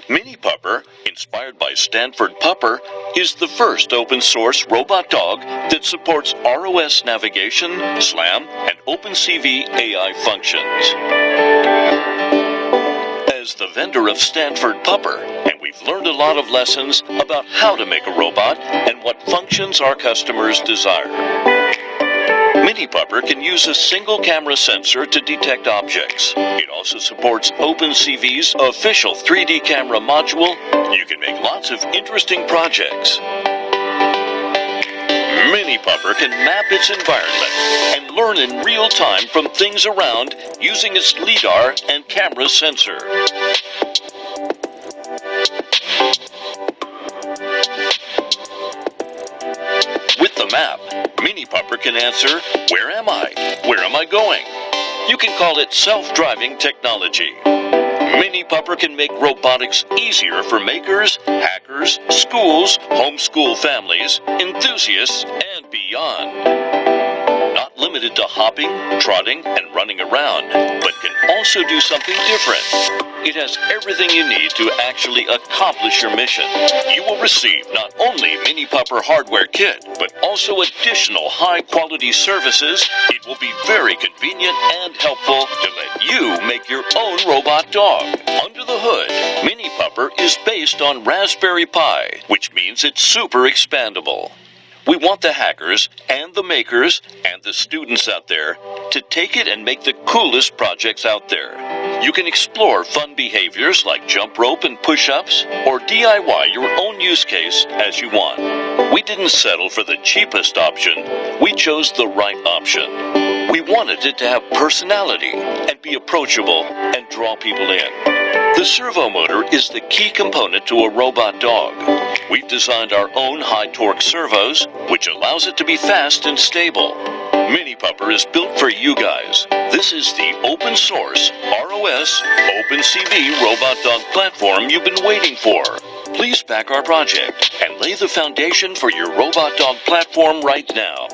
Mini Pupper, inspired by Stanford Pupper, is the first open-source robot dog that supports ROS navigation, SLAM, and OpenCV AI functions. As the vendor of Stanford Pupper, and we've learned a lot of lessons about how to make a robot and what functions our customers desire. Mini Pupper can use a single camera sensor to detect objects. It also supports OpenCV's official 3D camera module. You can make lots of interesting projects. Mini Pupper can map its environment and learn in real time from things around using its LiDAR and camera sensor. With the map, Mini Pupper can answer, "Where am I? Where am I going?" You can call it self-driving technology. Mini Pupper can make robotics easier for makers, hackers, schools, homeschool families, enthusiasts, and beyond. Not limited to hopping, trotting, and running around, but can also do something different. It has everything you need to actually accomplish your mission. You will receive not only Mini Pupper hardware kit, but also additional high-quality services. It will be very convenient and helpful to let you make your own robot dog. Under the hood, Mini Pupper is based on Raspberry Pi, which means it's super expandable. We want the hackers and the makers and the students out there to take it and make the coolest projects out there. You can explore fun behaviors like jump rope and push-ups, or DIY your own use case as you want. We didn't settle for the cheapest option. We chose the right option. We wanted it to have personality and be approachable and draw people in. The servo motor is the key component to a robot dog. We've designed our own high-torque servos, which allows it to be fast and stable. Mini Pupper is built for you guys. This is the open-source ROS OpenCV robot dog platform you've been waiting for. Please back our project and lay the foundation for your robot dog platform right now.